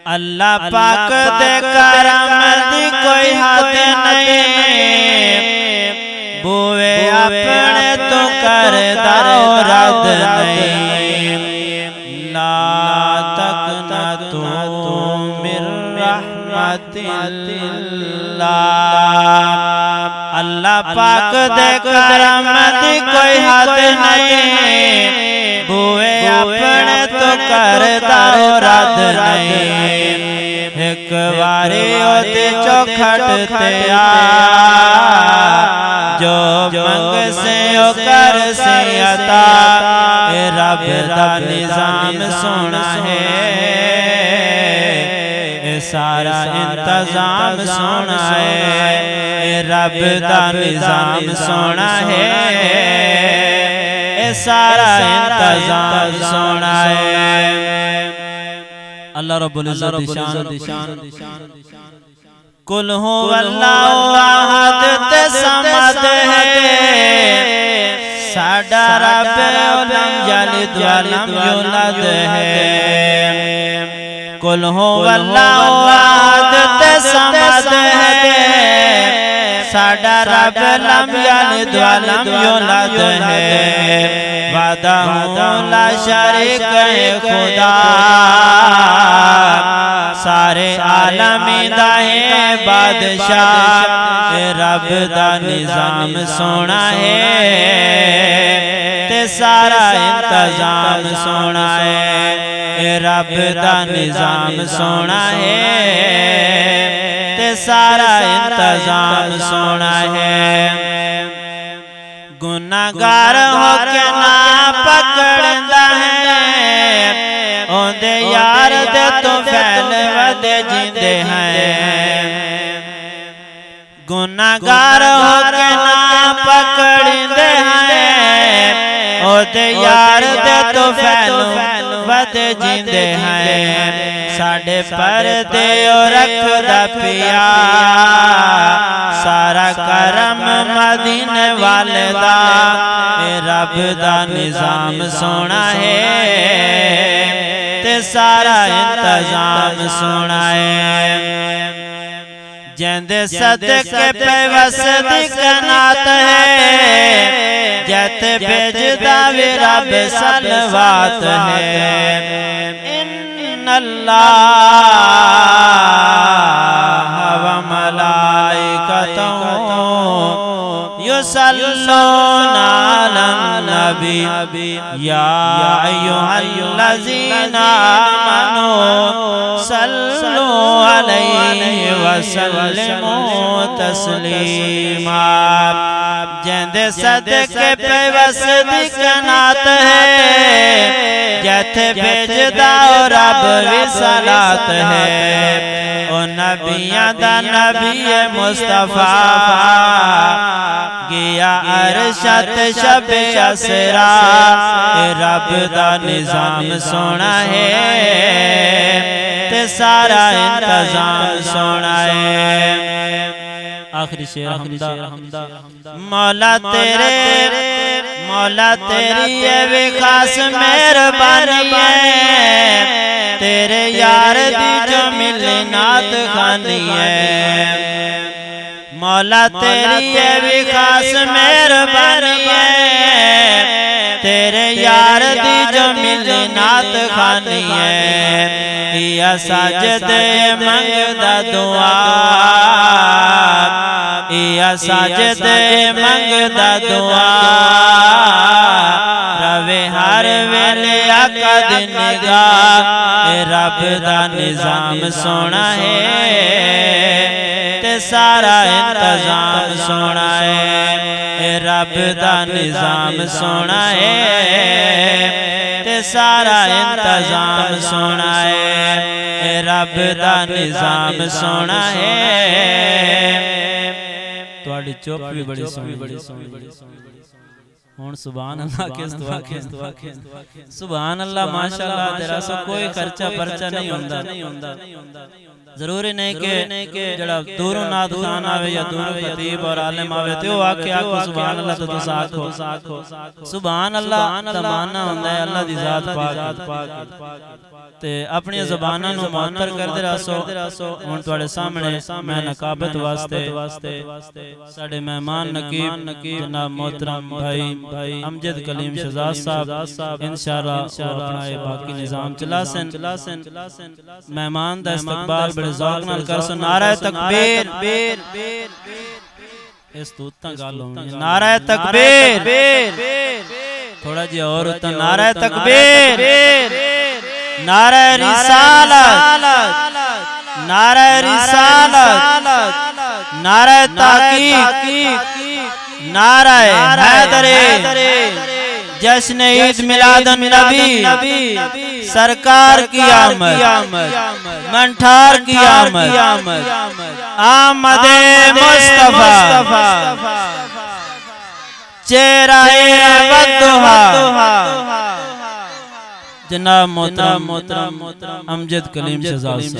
अल्लाह पाक दे करम दी कोई हद नहीं, बुए अपने तो करदा रद नहीं। ला तकना तू मिर रहमतिल्लाह। अल्लाह पाक दे करम दी कोई हद नहीं, बुए अपने तो करदा रद नहीं। एक बारी ओते चौखट ते आ, जो मंग से ओ कर से अता। रब दा निजाम सोना है, सारा इंतजाम सोना है। रब दा निजाम सोना है, सारा इंतजाम सोना है। अल्लाह रब्बुल इज्जत शान कुल हु अल्लाहु अहद ते समद है, साडा रब लम यलिद वलम यूलद है। कुल हु अल्लाहु अहद ते समद है, साडा रब लम यलिद वलम यूलद है। वहदहु ला शरीक है खुदा, सारे आलमी दा है बादशाह। रब दा निजाम सोना है, ते सारा इंतजाम सोना है। रब दा निजाम सोना है, ते सारा इंतजाम सोना है। गुनाहगार होके ना पकड़दा है, ओंदे यार दे तो फैल वदे जिंदे हैं। गुनाहगार होके ना पकड़दे हैं, ओंदे यार दे तो फैल वदे जिंदे हैं। साडे पर्दे रखदा पिया, सारा करम मदीने वाले दा। रब दा निजाम सोना है, ते सारा इंतजाम सोना है। जेंदे सदके पे वसदी कनात है, जते भेजदा वे रब सलवात है। इन्नल्लाह व मलाइकतहु युसल्लूना अलन नबी, या अय्युहल्लज़ीना आमनू सल्लू अलैहि वसल्लिमू तस्लीमा। जेंदे सदके पे वसदी कनात है, जथे भेजदा रब विसलात है। ओ नबियां दा नबी मुस्तफा, गया अरशत शबे असरा। रब दा निजाम सोना है, ते सारा इंतजाम सोना है। आखिरी शेर हमदा। मौला तेरी ये भी खास मेहरबानी है, तेरे यार दी जो मिलनात खानी है। मौला तेरी ये भी खास मेहरबानी है, तेरे यार दी जो मिलनात खानी है। या साजदे मंगदा दुआ, या साजदे मंगदा दुआ। रवे हर वेले आका दी निगाह, रब दा निजाम सोना है, ते सारा इंतजाम सोना है। रब दा निजाम सोना है, ते सारा इंतजाम सोना है। रब दा निजाम सोना है। तुहाडी चुप भी बड़ी सोहनी। हुण सुभान अल्लाह के सुभान अल्लाह माशाअल्लाह। तेरा सो कोई खर्चा परचा नहीं होंदा। जरूरी नहीं कि जड़ा दूरों नात खान आवे या दूरों खतीब और आलिम आवे ते ओ आखे आखो सुभान अल्लाह, तो तुस आखो सुभान अल्लाह। तमाना होंदा है अल्लाह दी जात पाक। ते अपनी ज़बानां नूं मुअत्तर करदे रहो। हुण तुहाडे सामने मैं नकाबत वास्ते साडे मेहमान नकीब जनाब मोहतरम भाई अमजद कलीम शहजाद साहब इंशाअल्लाह अपना ये बाकी निज़ाम चलासन। मेहमान दा इस्तकबाल बड़े ज़ौक नाल करसन। नारा तकबीर, इस तो उतना गल होनी। नारा तकबीर, थोड़ा जी और उतना। नारा तकबीर, नारा रिसालत, नारा रिसालत, नारा ताकीक, नारा हैदरी, जश्न ईद मिलादुन नबी, सरकार की आमद, मंठार की आमद, आमदे मुस्तफा, चेहरा-ए वद्दुहा, जनाब मोहतरम अमजद कलीम शहजाद।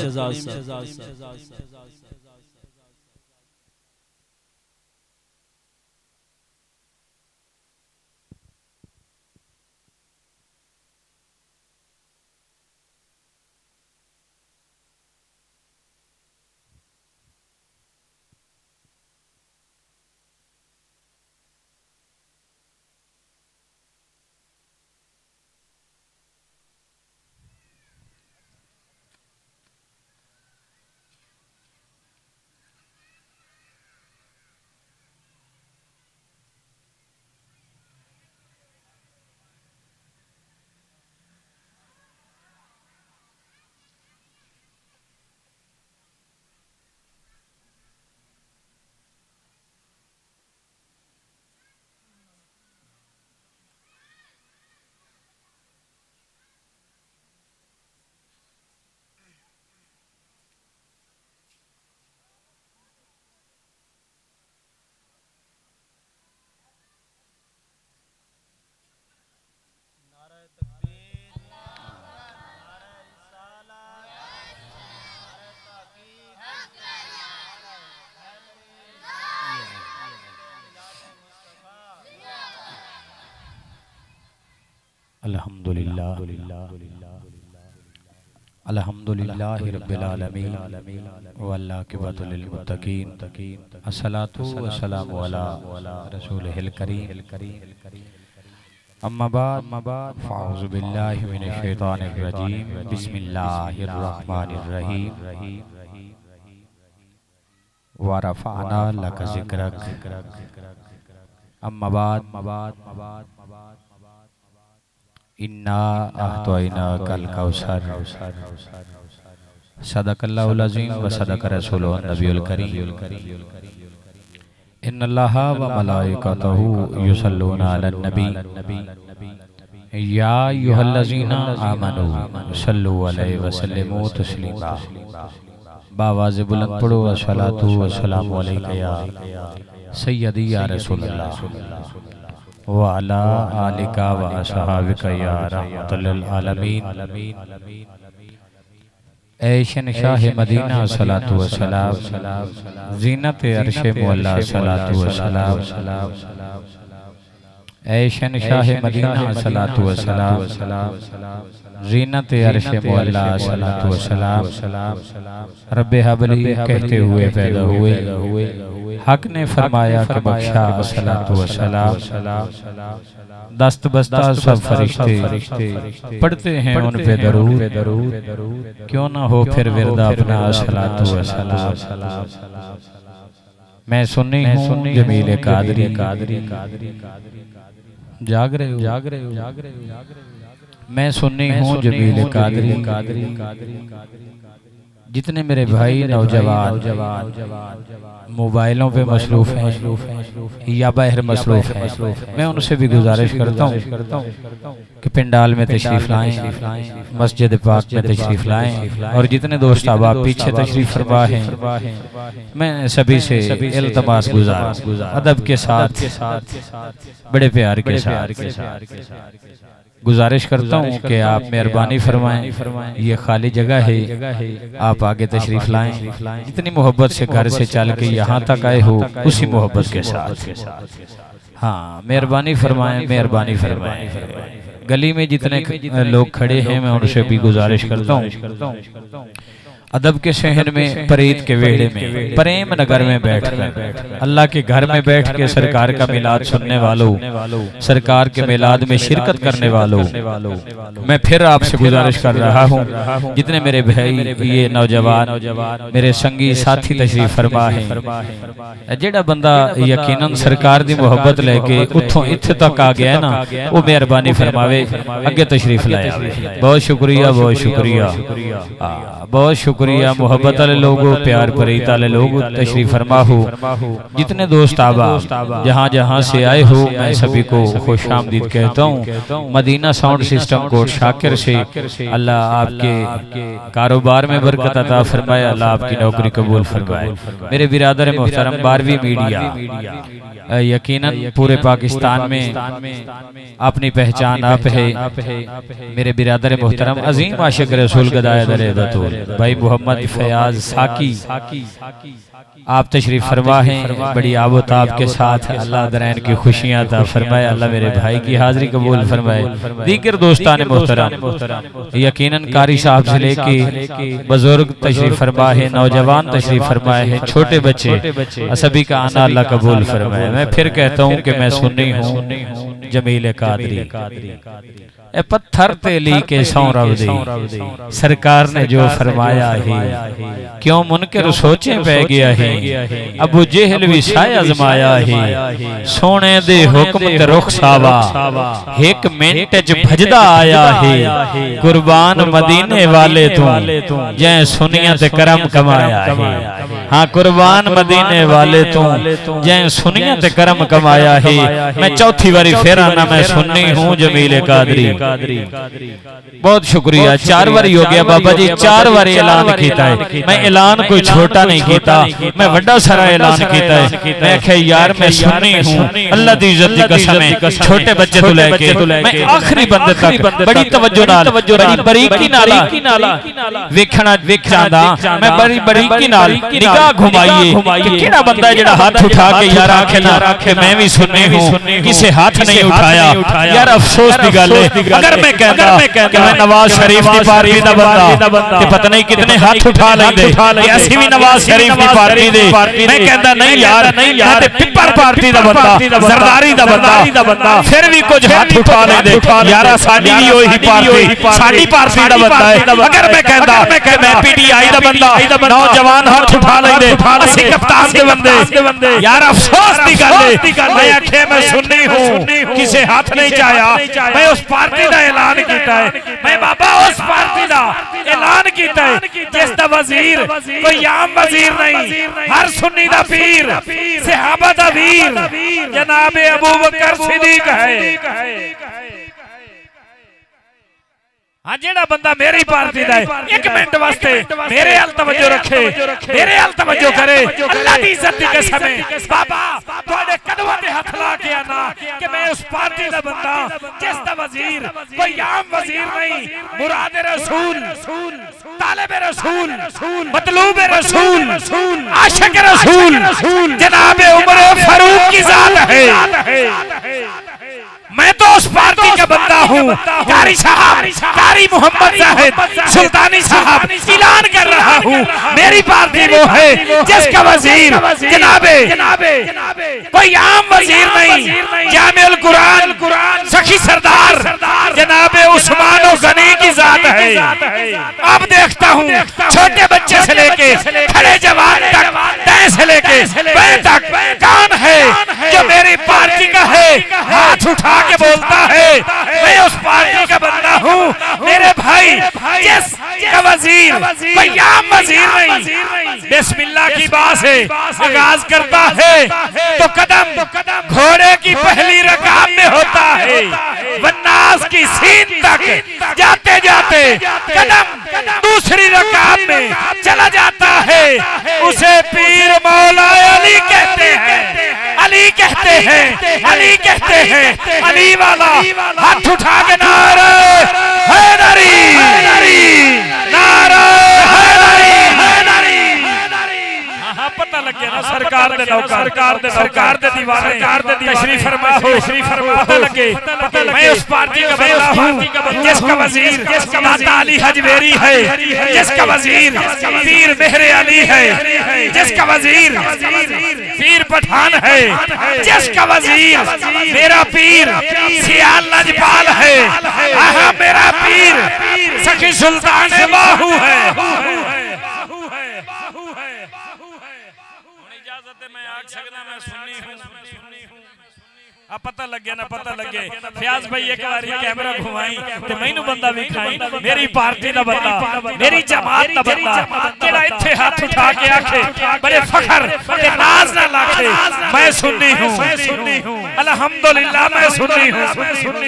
अल्हम्दुलिल्लाह अल्हम्दुलिल्लाहि रब्बिल आलमीन वल आक़िबतु लिल मुत्तक़ीन अस्सलातु वस्सलामु अला रसूलिहिल करीम अम्मा बाद फ़अऊज़ु बिल्लाहि मिनश शैतानिर रजीम बिस्मिल्लाहिर रहमानिर रहीम व रफ़अना लका ज़िक्रक अम्मा बाद इन्ना अहतोइना कल कौसर सदक़ल्लाहुल अज़ीम व सदक़ रसूलुहुन नबियुल करीम इन्नल्लाहा व मलाइकतहु युसल्लूना अलन नबी या अय्युहल्लज़ीना आमनू सल्लु अलैहि व सल्लिमू तस्लीमा। बावाज़ बुलंद पढ़ो अस्सलातु वस्सलामु अलैका या सय्यदी या रसूलल्लाह व अला आलिका व असहाबिका या रहमतुल लिल आलमीन। ऐ शहंशाह मदीना सलातु व सलाम, ज़ीनत अर्श मौला सलातु व सलाम। ऐ शहंशाह मदीना सलातु व सलाम, ज़ीनत अर्श मौला सलातु व सलाम। रब्बे हबली कहते हुए पैदा हुए, हक ने फरमाया कि बख्शा सलातु व सलाम। दस्त बस्ता सब फरिश्ते पढ़ते हैं उन पे दरूद, क्यों ना हो फिर विरदा अपना सलातु व सलाम। मैं सुन्नी हूँ जमील कादरी, जाग रहे हो। मैं सुन्नी हूँ जमील कादरी। जितने मेरे भाई नौजवान मोबाइलों पे मसरूफ हैं या बाहर मसरूफ हैं, मैं उनसे भी गुजारिश करता हूँ कि पिंडाल में तशरीफ लाएं, मस्जिद पाक में तशरीफ लाएं, और जितने दोस्त आप पीछे तशरीफ फरमा हैं, मैं सभी से इल्तमास गुजार अदब के साथ बड़े प्यार के साथ गुजारिश करता हूँ कि आप मेहरबानी फरमाएं, ये खाली जगह है, आप आगे तशरीफ लाएं। जितनी मोहब्बत से घर से चल के यहाँ तक आए हो उसी मोहब्बत के साथ हाँ मेहरबानी फरमाएं, मेहरबानी फरमाएं। गली में जितने लोग खड़े हैं मैं उनसे भी गुजारिश करता हूँ, अदब के शहर में परेत के वेड़े में प्रेम नगर में बैठकर अल्लाह के घर में बैठ के सरकार का मिलाद सुनने वालों, सरकार के मिलाद में शिरकत करने वालों, मैं फिर आपसे गुजारिश कर रहा हूँ, जितने मेरे भाई ये नौजवान मेरे संगी साथी तशरीफ फरमा है, जेड़ा बंदा यकीनन सरकार दी मोहब्बत लेके उठों इत्थे तक आ गया ना, वो मेहरबानी फरमावे अगे तशरीफ लाया। बहुत शुक्रिया, बहुत शुक्रिया, बहुत शुक्रिया। मोहब्बत वाले लोगों, प्यार परीत वाले लोग तशरीफ फरमा हो, जितने दोस्त आबा जहाँ जहाँ से आए हो, मैं सभी को खुश आमदीद कहता हूँ। मदीना साउंड सिस्टम कोट शाकिर से अल्लाह आपके कारोबार में बरकत अता फरमाए, अल्लाह आपकी नौकरी कबूल फरमाए। मेरे बिरादर मोहतरम, 12वीं मीडिया यकीनन पूरे पाकिस्तान में अपनी पहचान आप है। मेरे बिरादर मोहतरम अजीम आशिक रसूल गदाए दरे बतूल भाई मोहम्मद फयाज साकी, आप तशरीफ फरमा हैं बड़ी आबोताब के साथ। अल्लाह दरैन की खुशियां अता फरमाए, अल्लाह मेरे भाई की हाजिरी कबूल फरमाए। दीगर दोस्तान मोहतरम यकीनन कारी साहब से लेके बुजुर्ग तशरीफ फरमा है, नौजवान तशरीफ फरमाए हैं, छोटे बच्चे सभी का आना अल्लाह कबूल फरमाए। मैं फिर कहता हूँ कि मैं सुन्नी हूँ जमील कादरी, ए पत्थर तेली के सौरव दे, सरकार ने जो फरमाया है क्यों मुनकर सोचे पै गया है, अबू जेहल भी शाय आजमाया है, सोने दे हुक्म ते रुख सावा एक मिनट च भजदा आया है, कुर्बान मदीने वाले तू जै सुनिया ते करम कमाया है। हाँ, कुर्बान मदीने वाले तू जै सुनिया ते करम कमाया है। मैं चौथी बारी फिर आना, मैं सुन्नी हूँ जमील कादरी। बहुत शुक्रिया, 4 बारी हो गया बाबा जी, 4 बारी ऐलान किया है। मैं ऐलान कोई छोटा नहीं किया, मैं बड़ा सारा ऐलान किया है। मैं आख्या यार मैं सुन्नी हूँ, अल्लाह दी इज्जत दी कसम है, छोटे बच्चे तो लेके मैं आखिरी बंदे तक बड़ी तवज्जो नाल, बड़ी बारीकी नाल वेखना चाहदा। मैं बड़ी बारीकी नाल निगाह घुमाइए कि केड़ा बंदा जेड़ा हाथ उठा के यार आखे ना कि मैं भी सुन्नी हूँ, किसे हाथ नहीं उठाया। यार अफसोस दी गल है, अगर मैं कहता कि मैं नवाज शरीफ की पार्टी दा बंदा ते पता नहीं कितने हाथ उठा लेंदे कि असि भी नवाज शरीफ की पार्टी दे। मैं कहता नहीं यार, मैं ते पिपर पार्टी दा बंदा, जरदारी दा बंदा, फिर भी कुछ हाथ उठा लेंदे यार साडी भी ओही पार्टी, साडी पार्टी दा बंदा है। अगर मैं कहता कि मैं पीटीआई दा बंदा, नौजवान हाथ उठा लेंदे असि कप्तान दे बंदे। यार अफसोस दी गल है, मैं आखे मैं सुन्नी हूं, किसे हाथ नहीं चाया। मैं उस पार्टी दा ऐलान कीता है, मैं बाबा उस पार्टी दा ऐलान कीता है जिस दा वजीर कोई आम वजीर नहीं, हर सुन्नी दा पीर, सहाबा दा वीर जनाब अबू बकर सिद्दीक है। हाँ, जेड़ा बंदा मेरी पार्टी दा है, 1 मिनट वास्ते मेरे अल तवज्जो रखे, मेरे अल तवज्जो करे, अल्लाह दी इज्जत दी कसम है बाबा तुहाडे कदमां ते हथ ला के आना कि मैं उस पार्टी दा बंदा जिस दा वजीर कोई आम वजीर नहीं, मुराद रसूल, तालिब रसूल, मतलूब रसूल, आशिक रसूल जनाब उमर फारूक की जात है। मैं तो उस पार्टी का बंदा हूँ। कारी साहब, कारी मोहम्मद साहब, सुल्तानी साहब ऐलान कर रहा हूँ, मेरी पार्टी वो है जिसका वजीर जनाबे कोई आम वजीर नहीं, जामिउल कुरान सखी सरदार जनाबे उस्मान गनी की जात है। अब देखता हूँ छोटे बच्चे से लेके खड़े जवान तक, तय से लेके पैर तक कौन है जो मेरी पार्टी का है, हाथ उठा के बोलता है मैं उस पार्टी का बंदा हूँ। मेरे भाई जिस का वजीर कोई आम वजीर नहीं, बिस्मिल्लाह की बात से आगाज करता है तो कदम घोड़े की पहली रकाब में होता है, वन्नास की सीन तक जाते जाते कदम दूसरी रकाब में चला जाता है। उसे पीर मौला अली कहते हैं, अली कहते हैं, अली कहते हैं, अली वाला हाथ उठा के नारा हैदरी, नारा हैदरी। हाँ, पता लग गया ना। सरकार दे नौकर सरकार दे दीवाने तशरीफ फरमा हो पता लगे मैं उस पार्टी का बंदा हूं जिसका वजीर दाता अली हजवेरी है, जिसका वजीर पीर मेहरे अली है, जिसका वजीर पीर पठान है, जिसका वजीर मेरा पीर सियाल लजपाल है, आहा मेरा पीर सखी सुल्तान बाहू है। इजाजत है मैं आग सकदा मैं सुन्नी हूं अब पता लग गया ना पता लगे फयाज भाई एक बार कैमरा घुमाई ते मैनू बंदा भी खाई मेरी पार्टी दा बंदा मेरी जमात दा बंदा जेड़ा इथे हाथ उठा के आखे बड़े फखर ते नाज ना लाखे मैं सुन्नी हूं अल्हम्दुलिल्लाह मैं सुन्नी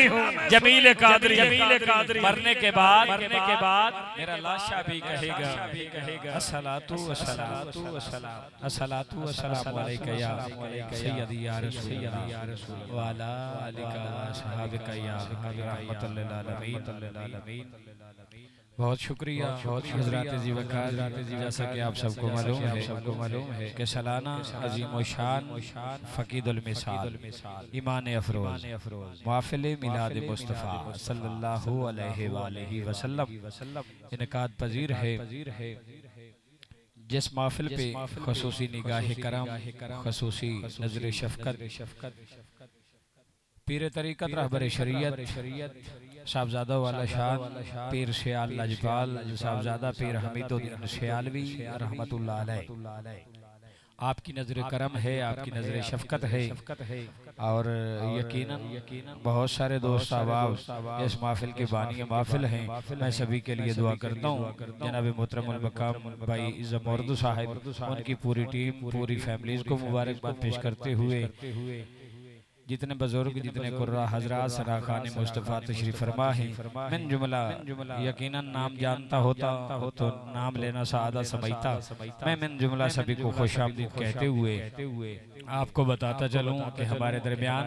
हूं जमील कादरी मरने के बाद मेरा लाशा भी कहेगा अस्सलातु वस्सलाम अलैका या सय्यदी या रसूल वाला आलिका सहाबिका या रहमतुल लिल आलमीन। बहुत शुक्रिया हज़रात जी वकार। जैसा कि आप सबको मालूम है कि सालाना अजीम व शान फ़कीदुल मिसाल ईमान अफरोज महफ़िल मिलाद मुस्तफ़ा सल्लल्लाहु अलैहि वसल्लम इनकाद पजीर है। जिस महफ़िल पे ख़ुसूसी निगाह करम ख़ुसूसी नज़र शफ़क़त पीर तरीक़त रहबर शरीयत साहबजादा वाला शान पीर सियाल लजपाल साहबजादा पीर हमीदुद्दीन सियालवी रहमतुल्लाह अलैह आपकी नज़र करम है, आपकी नज़र शफ़क़त है और यकीनन बहुत सारे दोस्त अहबाब इस महफ़िल के बानी महफ़िल हैं। मैं सभी के लिए दुआ करता हूँ। जनाब मोहतरमुल मकाम भाई ज़मर्दु साहिब उनकी पूरी टीम पूरी फैमिलीज़ को मुबारकबाद पेश करते हुए जितने बुजुर्ग जितने कुर्रा हजरात सराखान मुस्तफ़ा तशरीफ फरमा है मिन जुमला यकीनन नाम जानता होता तो नाम लेना सादा समझता। मैं मिन जुमला सभी को खुशामदीद कहते हुए आपको बताता चलूँ कि हमारे दरमियान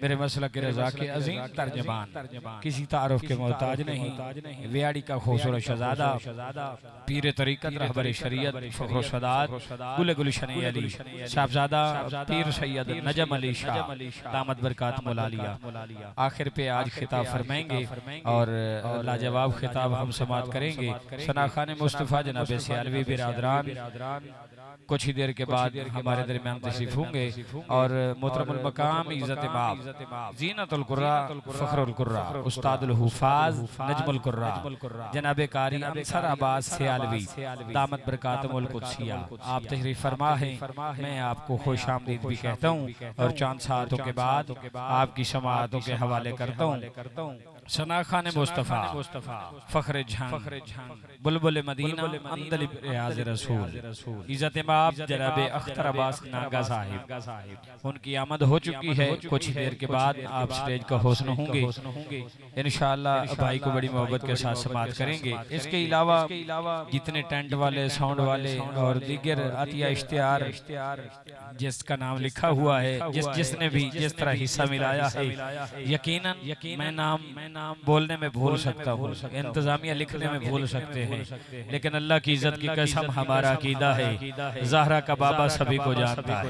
मेरे मसलक के रज़ा के अजीम तर्जमान किसी तारुफ के मोहताज नहीं वियाड़ी का खूबसूरत शहज़ादा पीर तरीक़त रहबर शरीयत फ़ख्र सदात गुल गुलशन अली साहबजादा पीर सैयद नजम अली शाह दामद बरकात मौलालिया आखिर पे आज खिताब फरमाएंगे और लाजवाब खिताब हम समात करेंगे। सनाखान मुस्तफ़ा जनाब सियालवी बिरादरान कुछ ही देर के बाद हमारे दरमियान तशरीफ होंगे और मोहतरमुल मकाम इज़्ज़त माब ज़ीनतुल कुर्रा फ़ख्रुल कुर्रा उस्तादुल हुफ़ाज़ नजमुल कुर्रा जनाब कारी अंसर अब्बास सियालवी दामद बरकातुल कुद्सिया आप तशरीफ फरमा है। मैं आपको खुशामदीद भी कहता हूँ और चंद सातों के बाद आपकी समाअतों के हवाले करता हूँ। सनाखान मुस्तफ़ा फ़ख्र झांग बुलबुल मदीना अंदल रियाज़ रसूल इज़्ज़त माब जनाब अख्तर अब्बास नागा साहिब उनकी आमद हो चुकी है। कुछ देर के बाद आप स्टेज का होसन होंगे इंशाअल्लाह भाई को बड़ी मोहब्बत के साथ समाअत करेंगे। इसके अलावा जितने टेंट वाले साउंड वाले और दीगर अतिया इश्तिहार जिसका नाम लिखा हुआ है जिसने भी जिस तरह हिस्सा मिलाया है यकीनन मैं नाम बोलने में भूल सकता हूँ, इंतजामिया लिखने में भूल सकते हैं, लेकिन अल्लाह की इज्जत की कसम हमारा अकीदा है ज़हरा का बाबा सभी को जानता है।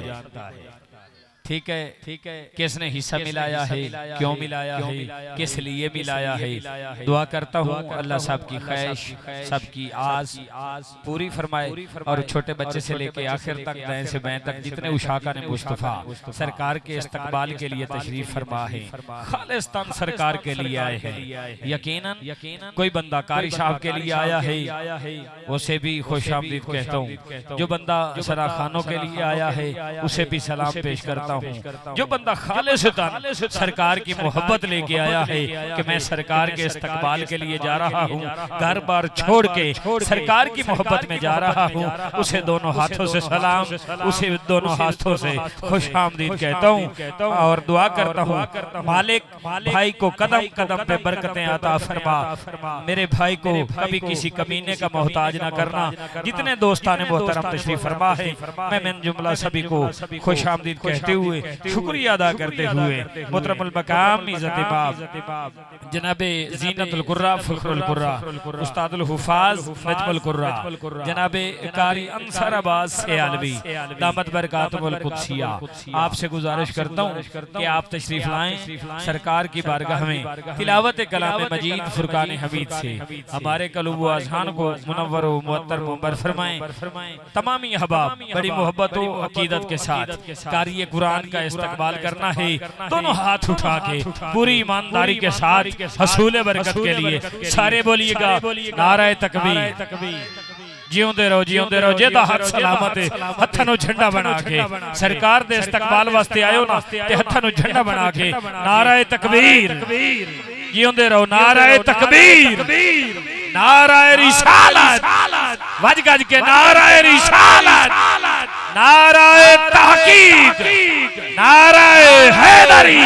ठीक है किसने हिस्सा मिलाया है, क्यों मिलाया है, किस लिए मिलाया है। दुआ करता हूँ अल्लाह साहब की ख्वाहिश सबकी आस पूरी फरमाए और छोटे बच्चे से लेके आखिर तक दाएं से बाएं तक जितने उशाका ने मुस्तफ़ा सरकार के इस्तकबाल के लिए तशरीफ फरमा है खालिस्तान सरकार के लिए आए हैं। यकीनन कोई बंदा कारी साहब के लिए आया है उसे भी खुशामदीद कहता हूँ। जो बंदा सराखानों के लिए आया है उसे भी सलाम पेश करता हूँ। जो बंदा खालिस्तान सरकार की मोहब्बत लेके आया है कि मैं सरकार के इस्तकबाल के लिए जा रहा हूँ, घर बार छोड़ के सरकार की मोहब्बत में जा रहा हूँ, उसे दोनों हाथों से सलाम, उसे दोनों हाथों से खुशामदीद कहता हूँ और दुआ करता हूँ मालिक भाई को कदम कदम पे बरकतें अता फरमा, मेरे भाई को कभी किसी कमीने का मोहताज ना करना। जितने दोस्तान मोहतरम तशरीफ फरमा है मैं मिन जुमला सभी को खुशामदीद कहते हुए शुक्रिया अदा करते हुए मुहतरमुल मकाम इज्जत बाब जनाबे ज़ीनतुल कुर्रा फ़ख्रुल कुर्रा उस्तादुल हुफ़ाज़ नजमुल कुर्रा जनाबे कारी अंसर अब्बास सयालवी दामत बरकातुहुल कुद्सिया आपसे गुजारिश करता हूँ कि आप तशरीफ लाएं सरकार की बारगाह में तिलावत कलाम मजीद फुरकान हमीद से हमारे कल्ब व अज़हान को मुनव्वर व मुअत्तर मुंबर फरमाएं। तमामी अहबाब बड़ी मोहब्बत व अकीदत के साथ कारी कुरान का इस्तकबाल करना है। दोनों हाथ उठा के पूरी ईमानदारी के साथ हसूल बरकत के लिए सारे बोलिएगा नारे तकबीर। जिਉਂਦੇ ਰਹੋ जेदा हथ सलामत है हत्थां नूं झंडा बना के सरकार दे इस्तकबाल वास्ते आयो ना ते हत्थां नूं झंडा बना के नारे तकबीर। जिਉਂਦੇ रहो नारे तकबीर नारे रिसालत वज गज के नारे रिसालत नारे तहकीक नारे हैदरी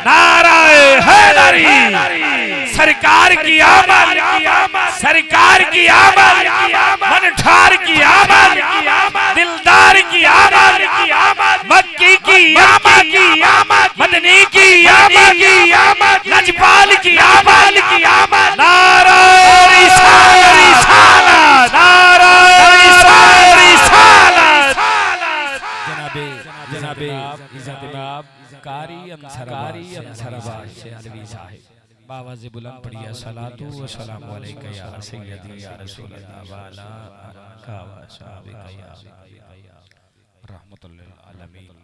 नारे हैदरी सरकार की आमद सरकार की आमद मनठार की आमद दिलदार की आमद मक्की की आमद मदनी की आमद लजपाल की आमद नारा रिसालत नारा रिसालत। जनाबे इज्जत बाब कारी अंसर अब्बास सयालवी साहिब बावाज़े बुलंद पढ़िया सलातु व सलामु अलैका या सय्यदी या रसूल अल्लाह व अला आलिका व असहाबिका या रहमतुल लिल आलमीन।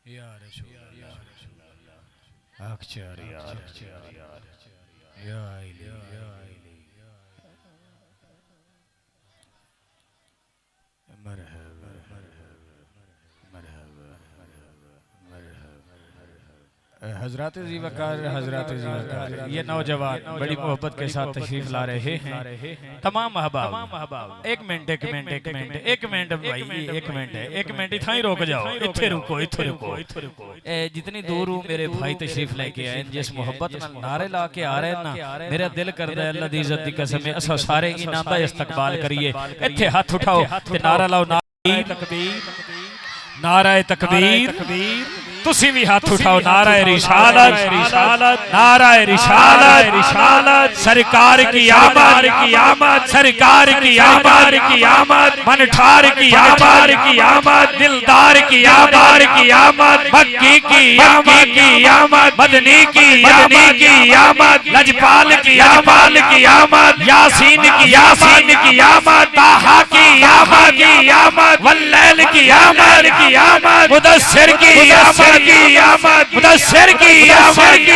या रसूल अख्तर या इली मरहबा हजरत जी वकार ये नौजवान बड़ी मोहब्बत के साथ तशरीफ ला रहे हैं। तमाम अहबाब एक मिनट भाई एक मिनट इतना ही रोक जाओ इत्थे रुको जितनी दूर हूँ मेरे भाई तशरीफ लेके आए जिस मोहब्बत नारे ला के आ रहे ना मेरा दिल करदा है अल्लाह दी इज्जत दी कसम है असा सारे इनाम दा इस्तकबाल करिए। इत्थे हाथ उठाओ ते नारा लाओ नारे तकबीर तुसी भी हाथ उठाओ नारा रिसालत नारा रिसालत सरकार की आमद सरकार की आमद मनठार की आमद दिलदार की आमद मक्की की आमद मदनी की आमद लजपाल की आमद यासीन की आमद ताहा की आमद वल्लैल की आमद मुदस्सिर की आमद मुदस्सिर की आमद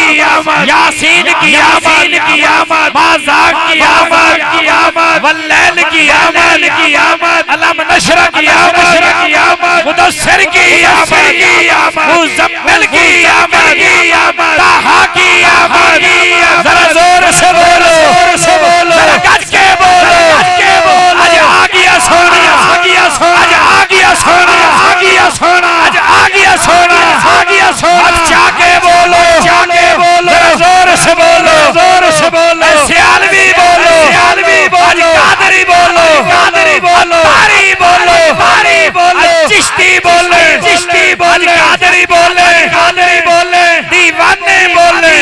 यासीन की आमद माज़ाक की आमद वल्लैल की आमद अलम नशरा की आमद मुदस्सिर की आमद मुज़म्मिल की आमद ताहा की आमद। जरा जोर से बोलो जरा गज के बोलो आज आ गया सोना आज आ गया सोना आज आ गया सोना जाके बोलो जोर से बोलो सयालवी बोलो कादरी बोलो बारी बोलो चिश्ती बोले कादरी बोले दीवाने बोले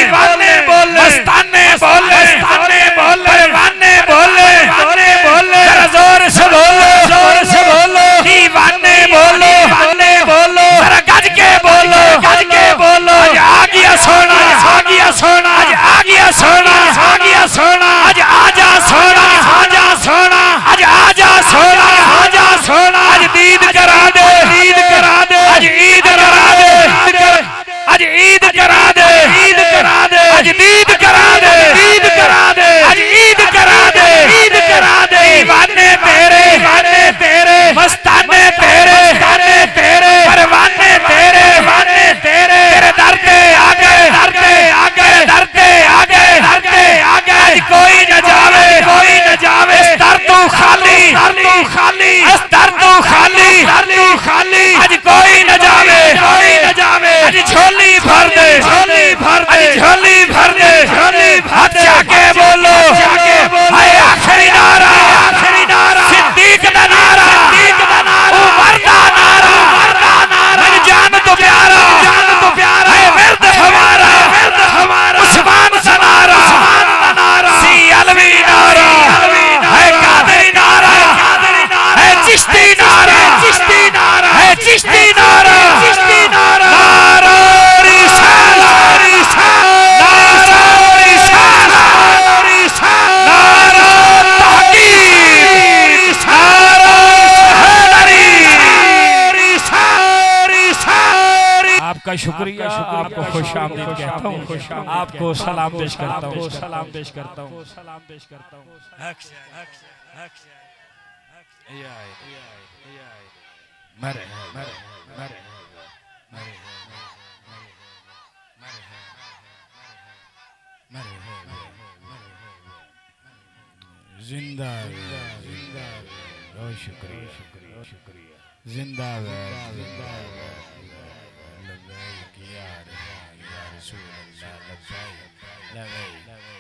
आज कोई न जावे आज झोली भर दे झोली भर दे अच्छा के बोलो हाय आखिरी नारा सिद्दीक दा नारा उमर दा नारा मेरी जान तो प्यारा है विरद हमारा उस्मान सा नारा सी अलवी नारा है कादरी नारा है चिश्ती नारा है चिश्ती नारा नारा रिसाला नारा तहकीक आपका शुक्रिया आपको खुश आमदीद कहता हूँ आपको सलाम पेश करता हूँ जिंदा बहुत शुक्रिया जिंदा लबैक या रसूल अल्लाह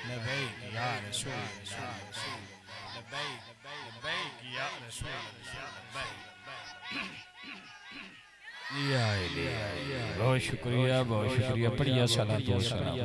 लबैक या रसूल लबैक या रसूल बहुत शुक्रिया बढ़िया सलात व सलाम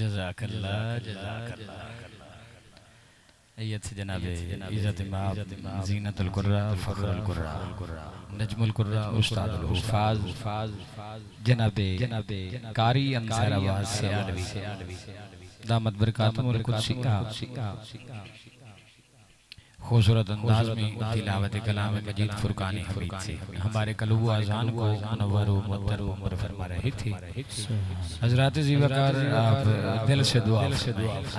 जज़ाकल्लाह जज़ाकल्लाह अय्यद से जनाबे इज़्ज़त इमाम ज़ीनतुल कुर्रा फ़ख्रुल कुर्रा नजमुल कुर्रा उस्तादुल हुफ़ाज़ जनाबे कारी अंसार आवाज़ से आलवी दामत बरकातुहुल कुद्सिया खूबसूरत अंदाज में तिलावत कलाम मजीद फुरकान हमीद से हमारे कलबु आज़ान को मुनव्वर व मुअत्तर फरमा रहे थे। हज़रात ज़ीवकार आप दिल से दुआ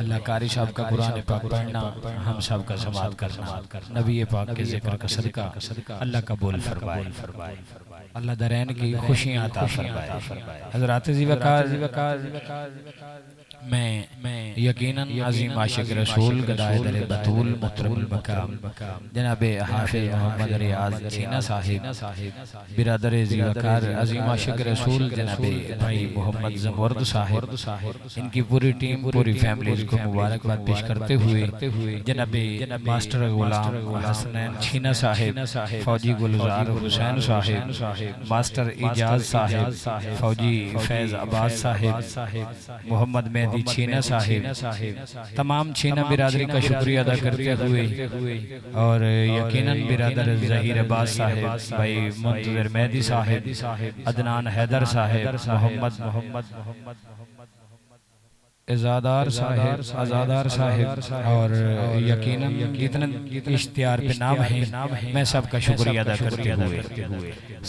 अल्लाह कारी साहब का कुरान पाक पढ़ना हम सब का समाअत करना नबी पाक के जिक्र का सदका अल्लाह कबूल फरमाए अल्लाह दरैन की खुशियाँ अता फरमाए। हज़रात ज़ीवकार मैं यकीनन अज़ीम आशिक रसूल गदाए दर बतूल मुहतरमुल मकाम जनाबे हाफिज़ मोहम्मद रियाज छीना साहिब बिरादर ज़ीवकार अज़ीम आशिक रसूल जनाबे भाई मोहम्मद ज़मवर्द साहिब इनकी पूरी टीम पूरी फैमिली को मुबारकबाद पेश करते हुए जनाबे मास्टर गुलाम हसनैन छीना साहिब फौजी गुलजार हुसैन साहिब मास्टर इजाज साहिब फौजी फैज़ अब्बास साहिब मोहम्मद मेहदी छीना साहिब तमाम छीना बिरादरी का शुक्रिया अदा करते हुए और यकीनन बिरादर ज़हीर अब्बास साहिब भाई मुंतज़िर मेहदी साहिब अदनान हैदर साहिब मोहम्मद इज़ादार साहिब और यकीनन जितने इश्तिहार पे नाम है मैं सबका शुक्रिया अदा करते हुए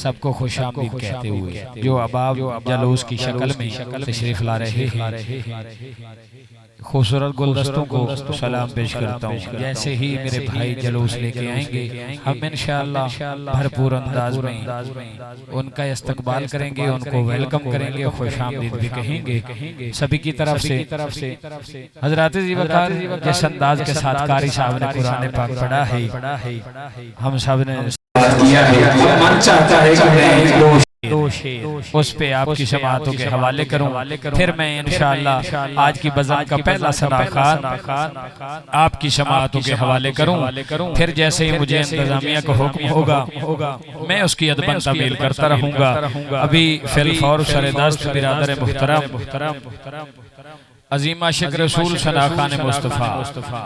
सबको खुशामदीद कहते हुए जो अबाब जलूस की शक्ल में तशरीफ ला रहे हैं खूबसूरत गुलदस्तों को सलाम पेश करता हूँ। जैसे ही मेरे भाई जलूस लेके आएंगे हम इंशाअल्लाह भरपूर अंदाज में उनका इस्तकबाल करेंगे उनको वेलकम करेंगे खुशामदीद भी कहेंगे सभी की तरफ से। हज़रात ज़ीवकार जिस अंदाज के साथ कारी साहब ने कुरान पाक पढ़ा है हम सब ने मन चाहता है कि मैं उस पे आपकी समाअतों के हवाले करूं फिर मैं इंशाअल्लाह आज की बज़म का पहला सनाखान आपकी समाअतों के हवाले करूं फिर जैसे ही मुझे इंतजामिया का हुक्म होगा मैं उसकी अदबन तामील करता रहूंगा। अभी फिलफौर सरेदस्त बिरादर मुहतरम अज़ीम आशिक रसूल सना खान मुस्तफ़ा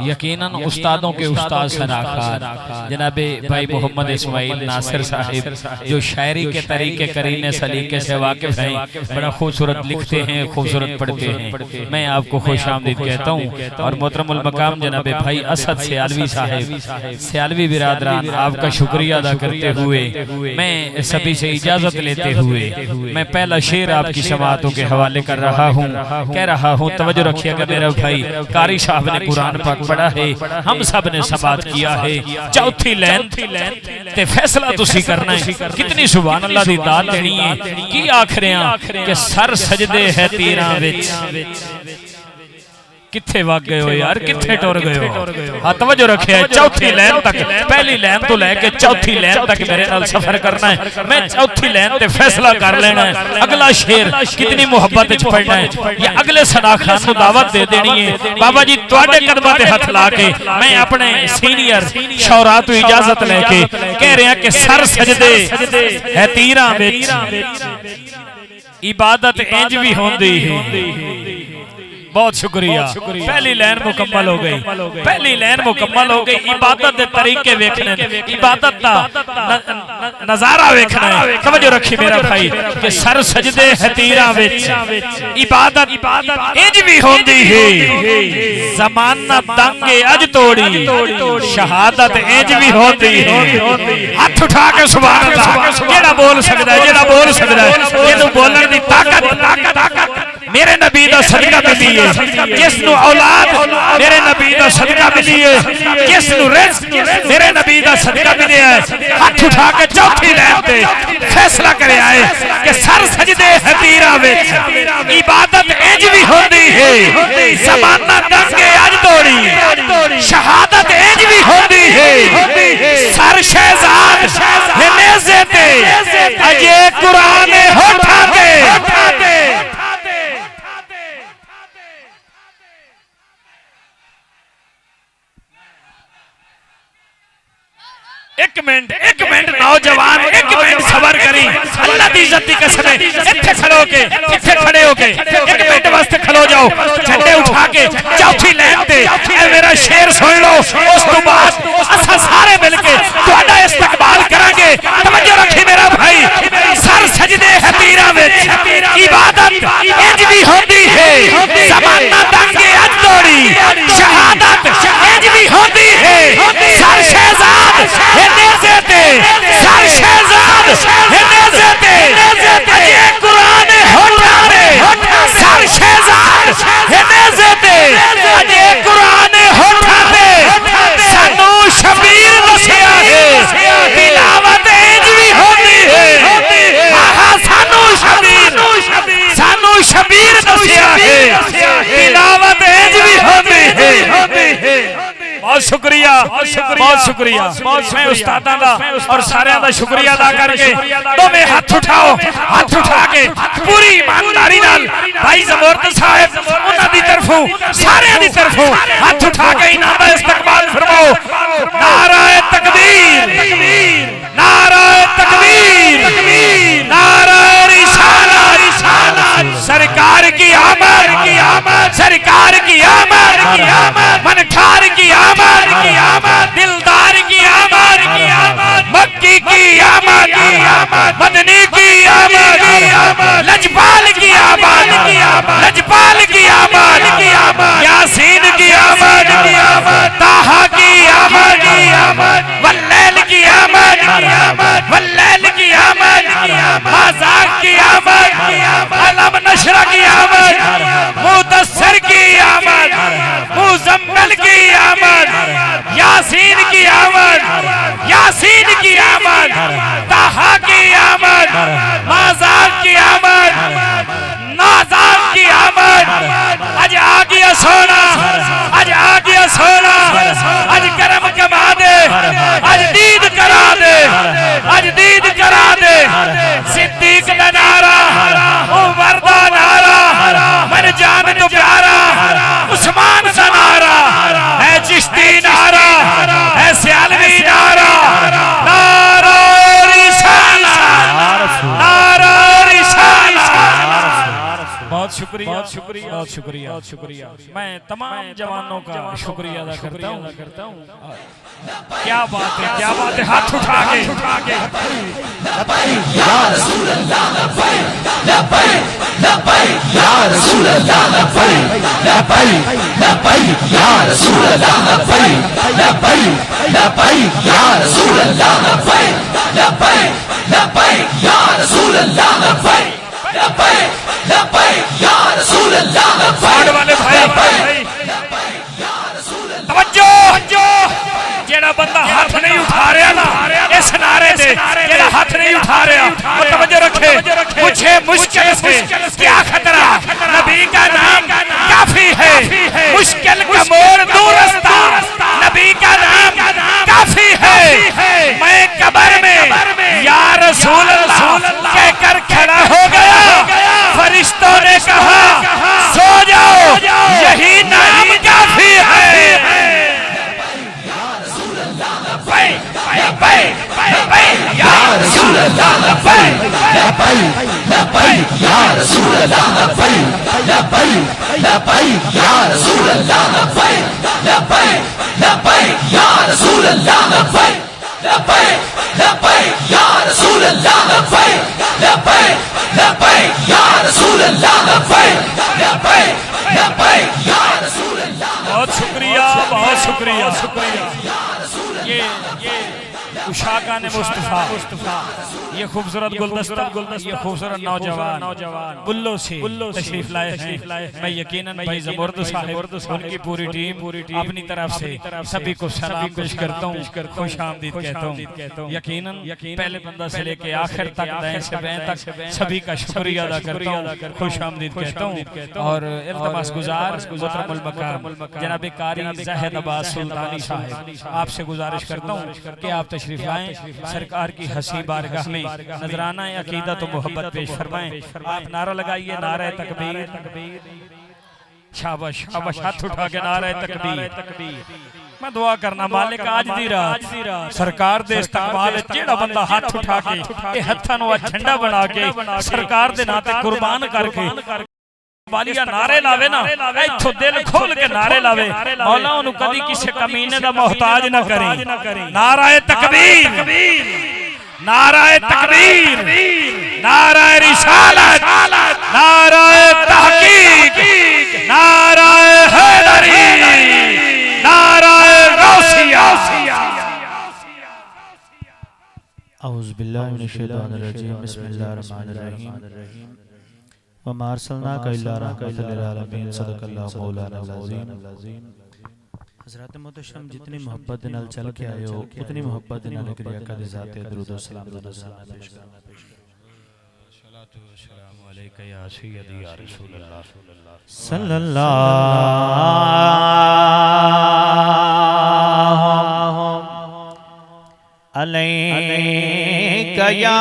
यकीनन उस्तादों के उस्ताद सना खान जनाबे भाई मोहम्मद इस्माइल नासिर साहिब जो शायरी के तरीके करीने सलीके से वाकिफ हैं बड़ा खूबसूरत लिखते हैं खूबसूरत पढ़ते हैं मैं आपको खुशामदीद कहता हूँ। और मोहतरमुल मकाम जनाबे भाई असद सियालवी साहिब सियालवी बिरादरान आपका शुक्रिया अदा करते हुए मैं सभी से इजाजत लेते हुए मैं पहला शेर आपकी समाअतों के हवाले कर रहा हूँ कह रहा हूँ जो रखिएगा मेरा भाई कारी साहब ने कुरान पाक पढ़ा है हम सब ने समाअत किया है चौथी लाइन ते फैसला तुसी करना है कितनी सुभान अल्लाह दी दात देनी है की आखरियां कि सर सजदे है तीरां विच किथे वग गए हो यार किथे टुर गए हो। हाँ तवज्जो रखे चौथी लाइन तक पहली लाइन तो लेके चौथी लाइन तक मेरे नाल सफर करना है मैं चौथी लाइन ते फैसला कर लेना है अगला शेर कितनी मोहब्बत विच पढ़ना है या अगले सना खान को दावत दे देनी है। बाबा जी तुहाडे कदमां ते हथ ला के मैं अपने सीनियर शौरा तो इजाजत लेके कह रहा कि सर सजदे है तीरां विच इबादत इंज भी होंदी है। बहुत शुक्रिया पहली लाइन मुकम्मल हो गई पहली लाइन मुकम्मल हो गई इबादत दे तरीके वेखने इबादत दा नजारा वेखना है समझो रखी मेरा भाई कि सर सजदे है तीरां विच इबादत इंज भी होंदी है ज़माना दंगे अज तोड़ी शहादत इंज भी होंदी है। हाथ उठा के सुभान अल्लाह जेड़ा बोल सकदा है जेड़ा बोल सकदा है जेनु बोलण दी ताकत मेरे नबी दा सदका मिली है, जिसनु औलाद मेरे नबी दा सदका मिली है, जिसनु रिज़्क़ मेरे नबी दा सदका मिले है। हाथ उठा के चौथी लाइन ते फैसला करे आए कि सर सजदे हतीरा विच इबादत इंज भी होंदी है, ज़माना दंगे अज तोड़ी शहादत इंज भी होंदी है। सर शहजाद नेज़े ते अजे कुरान होठा ते एक मिनट नौजवान एक मिनट सबर करी अल्लाह दी इज्जत दी कसम है इत्थे खड़ो के इत्थे खड़े हो के एक मिनट वास्ते खड़ो जाओ झंडे उठा के चौथी लाइन ते ए मेरा शेर सुन लो उस तो बाद असा सारे मिलके ਤੁਹਾਡਾ इस्तकबाल करांगे। तवज्जो रखी मेरा भाई सर सजदे हतीरा विच इबादत इंज भी होंदी है, ज़माना दंगे अज तोड़ी शहादत इंज भी होंदी है। सर शहजाद नेज़े ते सर शहजाद नेज़े ते अजे कुरान होठा ते सर शहजाद नेज़े ते अजे कुरान होठा ते सानू शबीर दसिया है तिलावत इंज भी होंदी है। आहा सानू शबीर दसिया है तिलावत इंज भी होंदी है। बहुत शुक्रिया बहुत शुक्रिया मैं उस्तादा दा और सारे दा शुक्रिया अदा करके दोवें हाथ उठाओ, हाथ उठा के पूरी ईमानदारी नाल भाई ज़बरदस्त साहब उन्हां दी तरफों सारे दी तरफों हाथ उठा के इनाम दा इस्तकबाल फरमाओ। नाराए तकबीर नाराए तकबीर नाराए रिसालत सरकार की आमद सरकार की आमद मनठार की आमद दिलदार की आमद मक्की की आमद मदनी की आमद लजपाल की आमद लजपाल की आमद यासीन की आमद ताहा की आमद वल्लैल की आमद वल्लैल की आमद मज़ाक की आमद अलम नशरा की आमद मुदस्सिर की आमद मुज़म्मिल की आमद यासीन की आमद ताहा की आमद मज़ाक की आमद नाज़ाक की आमद आज आ गया सोना आज आ गया सोना आज करम कमा दे आज दीद करा दे आज दीद करा दे सिद्दीक दा नारा उमर दा नारा मन जान तो प्यारा उस्मान दा नारा है चिश्ती नारा है सियालवी नारा नारा रिसालत नारा रिसालत। बहुत शुक्रिया बहुत शुक्रिया मैं तमाम जवानों का शुक्रिया अदा करता हूँ। क्या बात है हाथ उठा के या रसूल अल्लाह लब्बैक या रसूल अल्लाह लब्बैक या रसूल अल्लाह लब्बैक या रसूल अल्लाह लब्बैक या रसूल अल्लाह लब्बैक या रसूल अल्लाह साथ वाले भाई तवज्जो जेड़ा बंदा हाथ नहीं उठा रहा ना इस नारे से जेड़ा हाथ नहीं उठा रहा वो तवज्जो रखे मुझे मुश्किल से क्या खतरा नबी का नाम काफी है मुश्किल का मोड़ दूर रास्ता नबी का नाम काफी है। मैं कब्र में या रसूल अल्लाह कहकर खड़ा हो गया फरिश्तों ने कहा सो जाओ यही नाम काफी है। या रसूल अल्लाह लब्बैक या रसूल अल्लाह लब्बैक या रसूल अल्लाह लब्बैक या रसूल अल्लाह लब्बैक या रसूल अल्लाह लब्बैक या रसूल अल्लाह लब्बैक या रसूल अल्लाह। बहुत शुक्रिया ये उशाकान मुस्तफा, ये खूबसूरत गुलदस्ता, ये खूबसूरत नौजवान बुल्लो से तशरीफ लाए हैं। मैं यकीनन भाई ज़बरद साहिब उनकी पूरी टीम अपनी तरफ से सभी को सलाम पेश करता हूँ, खुशामदीद कहता हूँ। यकीनन पहले बंदा से लेके आखिर तक दाएं से बाएं तक सभी का शुक्रिया अदा करता हूँ, खुशामदीद कहता हूँ। और इल्तमास गुजार मुहतरमुल मकाम जनाब कारी ज़ाहिद अब्बास सुल्तानी साहिब, आपसे गुजारिश करता हूँ कि आप तशरीफ लाएं, सरकार की हसी बारगाह में नजराना अकीदत और मोहब्बत पेश फरमाएं। आप नारा लगाइए, नारा तकबीर। शाबाश शाबाश, हाथ उठा के नारा तकबीर। मैं दुआ करना मालिक आज दी रात सरकार दे इस्तकबाल जेड़ा बंदा हाथ उठा के ए हत्थां नूं झंडा बना के सरकार दे नां ते कुर्बान करके बालिया नारे लावे ना, इथों दिल खोल के नारे लावे, मौला उन्हें कदी किसी कमीने दा मोहताज ना करे। नाराए तकबीर, नाराए तकबीर, नाराए रिसालत, नाराए तहकीक, नाराए हैदरी, नाराए गौसिया। औज़ु बिल्लाहि मिनश शैतानिर रजीम, बिस्मिल्लाहिर रहमानिर रहीम। वमा अर्सलनाका इल्ला रहमतल लिल आलमीन, सदक़ल्लाहु मौलाना अज़ीम। हज़रत मुहतशम जितनी मोहब्बत नाल चल के आए हो उतनी मोहब्बत नाल क्रिया कर ज़ाते दुरूद व सलाम दा नज़राना पेश करना। सलातु व सलामु अलैका या सय्यदी या रसूल अल्लाह सल्लल्लाहु अलैका या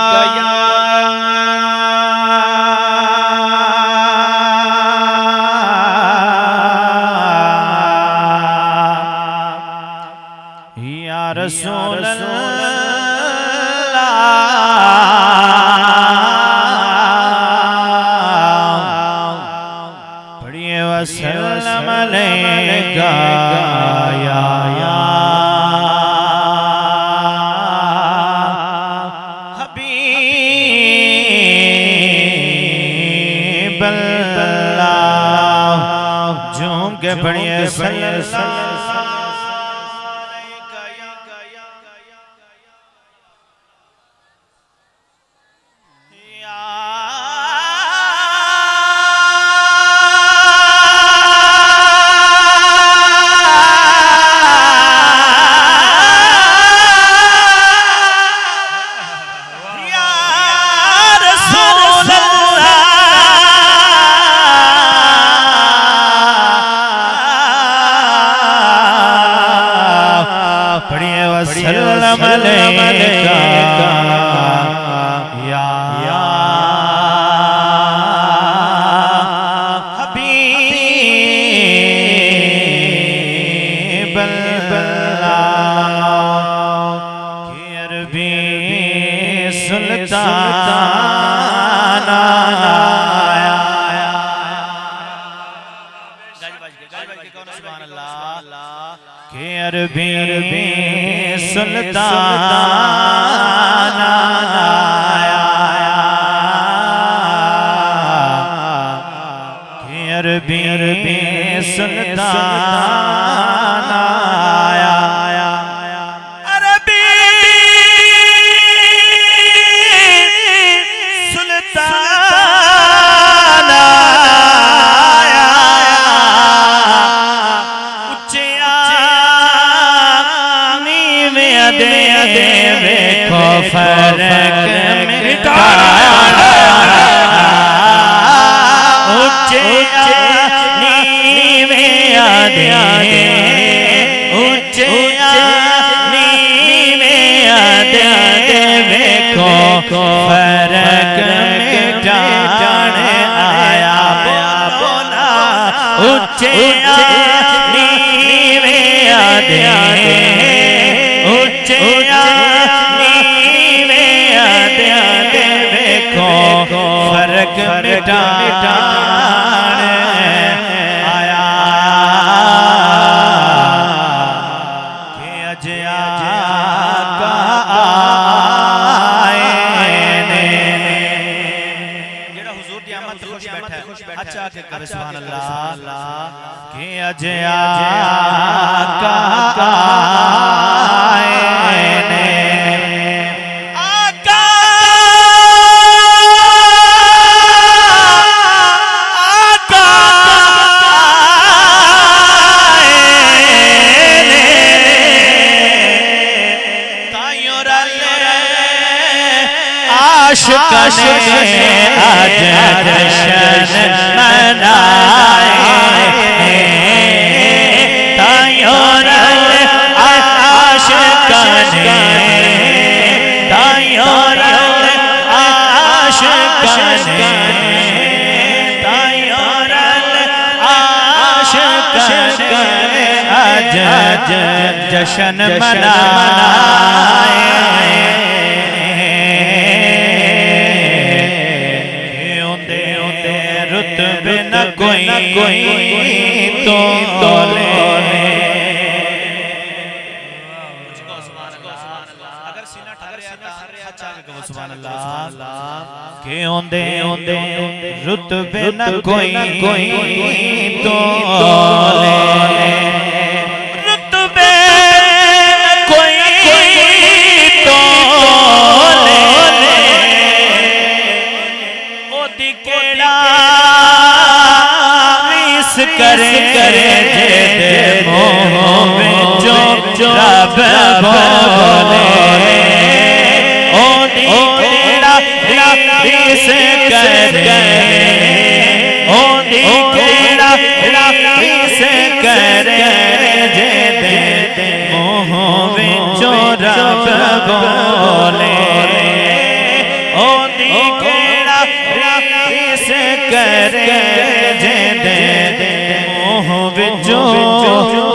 रसूल अल्लाह, पढ़िए वसल्लम अलैका या हबीब अल्लाह, झूम के पढ़िए सल्लल्लाहु वसल्लम अलैका या हबीब अल्लाह, के अरबी सुल्तान आया। सुभान अल्लाह, के अरबी सुल्तान आया, के अरबी सुल्तान आया। अरबी सुल्तान आया, देखो फर्क मिटाया, ऊंचे नीवें आदे, ऊंचे नीवें आदे, देखो फर्क मिटाने आया। बोला ऊंचे नीवें आदे, ऊंचे नीवें आदे, देखो फर्क मिटाने आया। के अजया का आए ने, जेड़ा हुजूर दी आमद खुश बैठा है, अच्छा के करे सुभान अल्लाह। के अजया का आए ने, आशिकाने आज जश्न मनाए तायों आशिकाने तायों आशिकाने आज जश्न मनाए ओंदे ओंदे रुतबे न कोई तो तोले अगर सीना ठहरे अच्छा सुभान अल्लाह के ओंदे ओंदे रुतबे न कोई तो तोले करे करे जे मोह में जो रब बोले ओ दीकेड़ा रीस करे ओ दीकेड़ा रीस करे जे मोह में जो रब बोले ओ दीकेड़ा रीस करे जे जो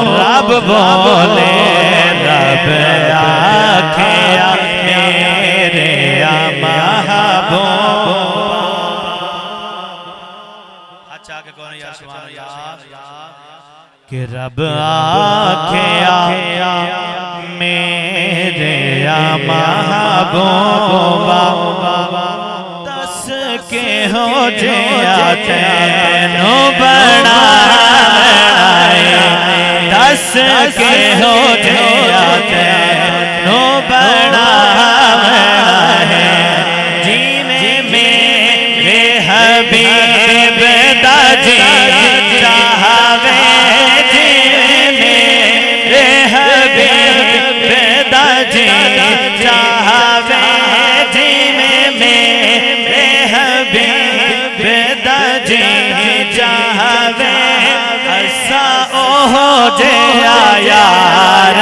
रब बोले रब आखिया मेरे महबूब अच्छा के कौन यार सुभान अल्लाह कि रब आखिया मेरे महबूबा दस के हो जे आते नो बड़ा दस के हो जाते नो बड़ा है जीने मेरे हबीब दाजी चाहवे जीने मेरे हबीब दाजी चाहवे जीने मेरे हबीब दाजी चाहवे हो जे यार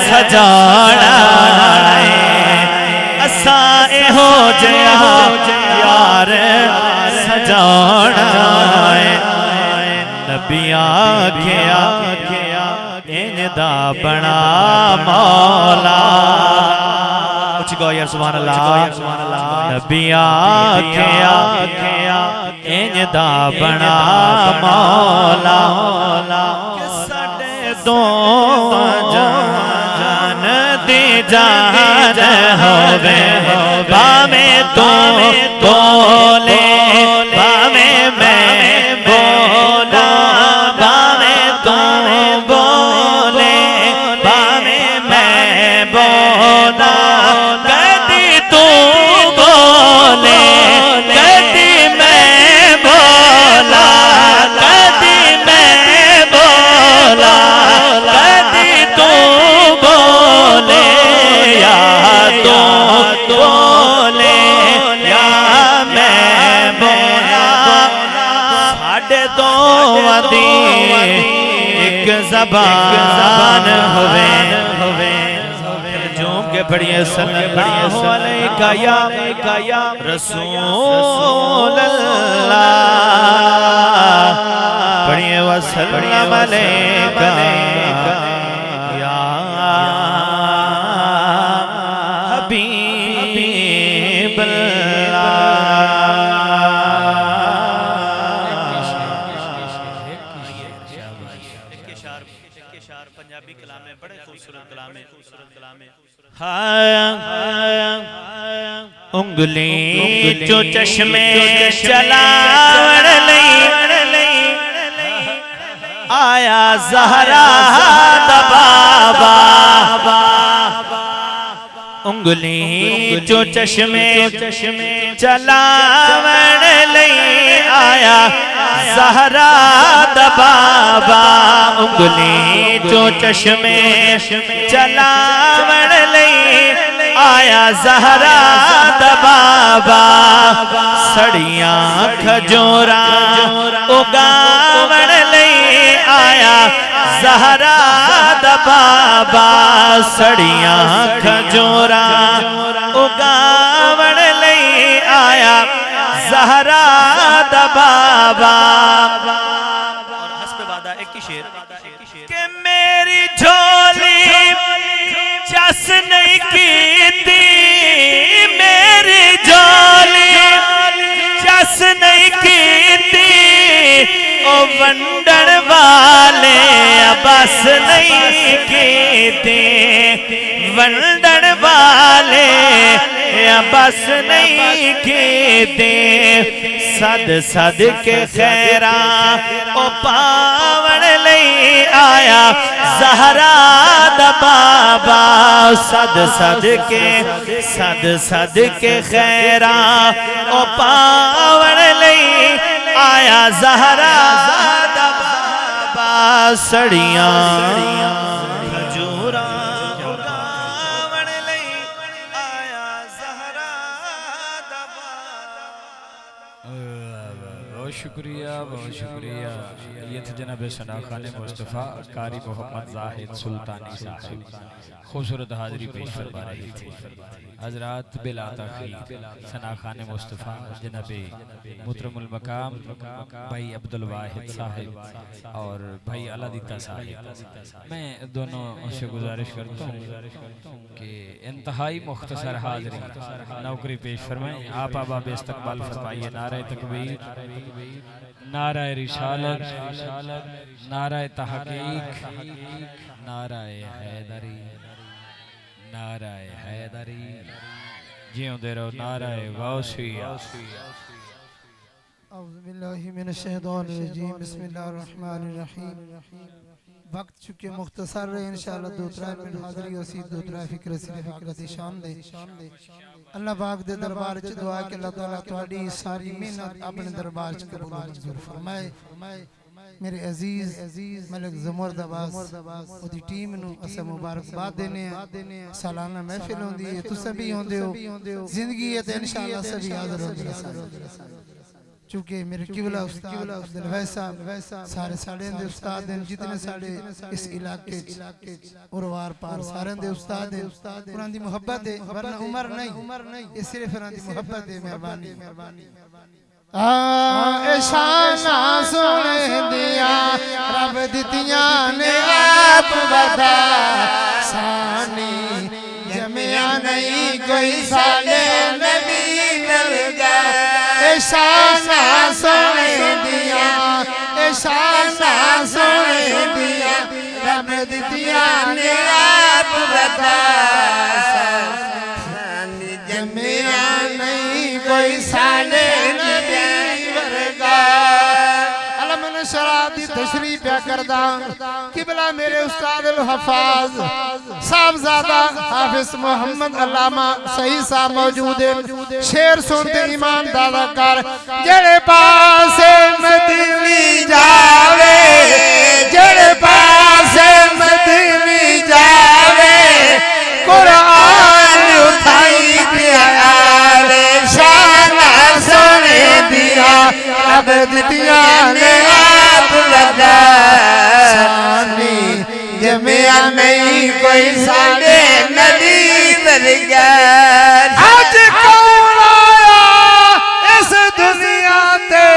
सजाना असा हो जे यार सजाना नबिया आखिया इंदा बना मौला कुछ गो यार सुभान अल्लाह नबिया आखिया इंदा बना मौला दो जान दी जान होवे बामे तो बोले बामे मैं बोला बामे तो बोले बामे मैं बोला कदी तू बोले कदी मैं बोला कदी मैं बोला एक ज़बान होवे झूम के पढ़िए सल्लल्लाहु अलैहि या रसूल अल्लाह पढ़िए वसल्लम अलैका या हबीब पंजाबी कलाम में बड़े खूबसूरत कलाम है उंगली जो चश्मे चलावण लई आया ज़हरा दा बाबा उंगली जो चश्मे चलावण लई आया ज़हरा दा बाबा उंगली जो चश्मे चलावण लई आया ज़हरा दा बाबा सड़ियां खजूरा उगावण लई आया ज़हरा दा बाबा सड़ियां खजूरा उगावण लई आया ज़हरा दा बाबा। और हस्ब वादा एक ही शेर कि मेरी झोली चस नहीं कीती, मेरी झोली चस नहीं कीती, ओ वंडन वाले बस नहीं कीती, वंडन वाले बस नहीं कीते, सद सद के खैरा ओ पावण लई आया ज़हरा दा बाबा सद सद के खैरा ओ पावण लई आया ज़हरा दा बाबा सड़ियां खजूरा बहुत शुक्रिया। ये थे जनाब सना खान मुस्तफ़ा कारी मोहम्मद जाहिद सुल्तानी साहब, खूबसूरत हाज़री पेश फरमा रही थी। हजरात बिला तख़ीर सना खान मुस्तफ़ा जनाब मुहतरमुल मकाम भाई अब्दुल वाहिद साहब और भाई अलादीता साहब, मैं दोनों से गुजारिश करता हूँ कि इंतहाई मुख्तसर हाज़री नौकरी पेश फरमाएं। आप आबाब इस्तक़बाल फरमाइए। नारे तकबीर, नाराए रिसालत, नाराए तहक़ीक़, नाराए हैदरी, नाराए हैदरी, जियोंदे रहो नाराए गौसिया। औज़ु बिल्लाहि मिनश शैतानिर रजीम, बिस्मिल्लाहिर रहमानिर रहीम। वक्त चुके मुख्तसर रहे, इंशाअल्लाह 2-3 मिनट हाज़री और सीध 2-3 फिक्र सिर्फ आकती शाम दे। अल्लाह पाक दे दरबार च दुआ कि अल्लाह ताला तुहाडी सारी मेहनत अपने दरबार च कबूल मंजूर फरमाए। मेरे अजीज मलिक ज़मरदाबाद ओदी टीम नू अस मुबारकबाद देने हैं। सालाना महफिल होंदी है, तुसां भी होंदे हो, जिंदगी है ते इंशाअल्लाह सभी हाज़र होंगे। चूंकि मेरे किबला उस्ताद अब्दुल वैसा सारे साढ़े दे उस्ताद हैं, जितने साढ़े इस इलाके उरवार पार सारे दे उस्ताद हैं। उन्हां दी मोहब्बत है, वरना उमर नहीं, ये सिर्फ उन्हां दी मोहब्बत है। मेहरबानी शाना सुने दिया रब दितियां ने आप बता सानी जमिया नहीं कोई साले नबी दरगा। शाना सुने दिया, शाना सुने दिया रब दितियां ने आप बता सानी जमिया नहीं कोई साले शरादी तशरीफ प्या करदा किबला मेरे उस्ताद अल हफाज साहबजादा हाफिज मोहम्मद अल्लामा सही साहब मौजूद है। शेर सुनते ईमान दादा कर जेड़े पासे मदनी जावे, जेड़े पासे मदनी जावे कुरान उठाई दिया रे शाना सुने दिया अब दितिया ने जमिया नहीं कोई साले नबी दरगा। आज कौन आया इस दुनिया ते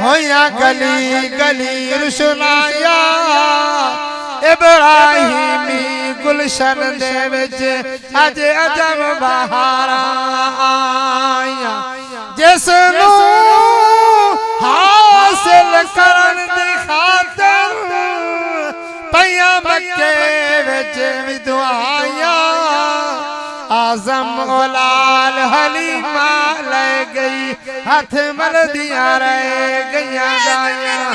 होया गली गली रुशनाया इब्राहिमी गुलशन दे विच अज अजब बहारां आया जिसनू हासिल करन दी खातर पया मक्के विच भी दुआयां आजम औलाल हलीमा ले गई हथ मलदियां रह गईयां गायां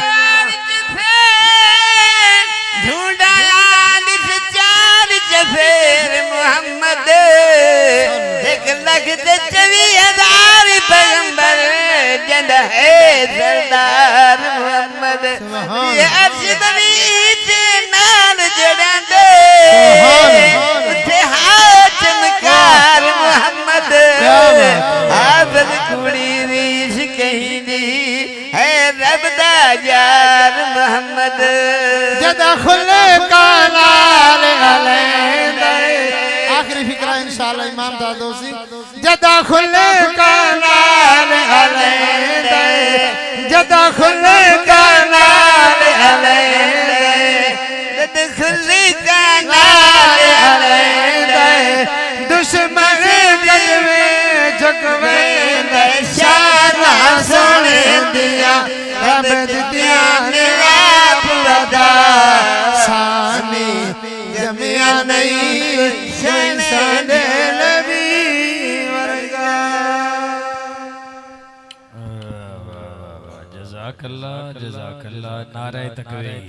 ढूंढाया चार चफेर मोहम्मद 1,24,000 पैगंबर जंद है सरदार मोहम्मद ये अर्शद वीच नाल जड़ांदे उथे हाल यार मोहम्मद जदा खुले कालाल अलैदा आखिरी फिक्रा इंशाल्लाह इमाम दादोसी जदा खुले कालाल अलैदा जदा खुले कालाल अलैदा जदा खुले कालाल अलैदा दुश्मन गजवे झुकवे शाना सोने दिया रब दिया ने आप वदा सानी जमिया नहीं शैतान नबी वर्गा जज़ाकल्लाह नारे तकबीर।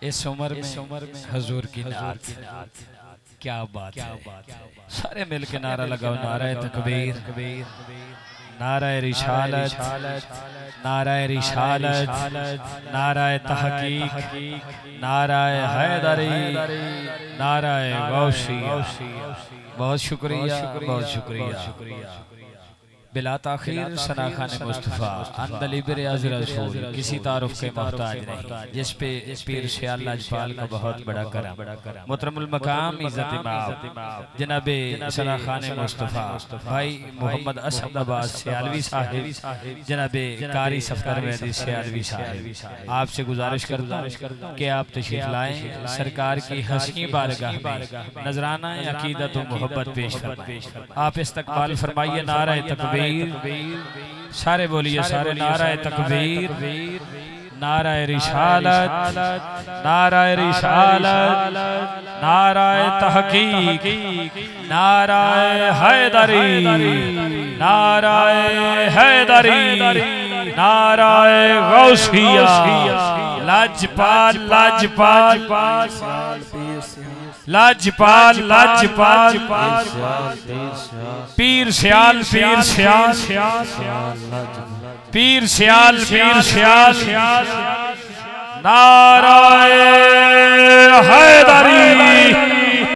इस उम्र में हुजूर की नात क्या बात है। सारे मिल के नारा लगाओ नारे तकबीर, नाराए रिसालत, नाराए रिसालत, नाराए तहकीक, नाराए हैदरी, नाराए गौसिया। बहुत शुक्रिया, बहुत शुक्रिया। बिला ताखीर सना खान मुस्तफ़ा अंदली बिराज रसूल किसी तारुफ के मोहताज नहीं, जिस पे पीर सियाल लाजपाल का बहुत बड़ा करम। मुहतरमुल मकाम इज्जत इमाम जनाबे सना खान मुस्तफ़ा भाई मोहम्मद असद अब्बास सियालवी साहिब, जनाबे कारी सफदर मेहदी सियालवी साहिब, आपसे गुजारिश करता हूँ कि आप तशरीफ लाएं, सरकार की हसीन बारगाह में नजराना अकीदत व मोहब्बत पेश फरमाएं। आप इस्तकबाल फरमाइए। नारा तकबीर सारे बोलिए, सारे नाराए तकबीर, नाराए रिसालत, नाराए रिसालत, नाराए तहकीक, नाराए हैदरी, नाराए हैदरी, नाराए गौसिया। लाजपाल लाजपाल लाजपाल लाजपाल पीर सियाल पीर सियाल पीर सियाल पीर सियाल नाराए हैदरी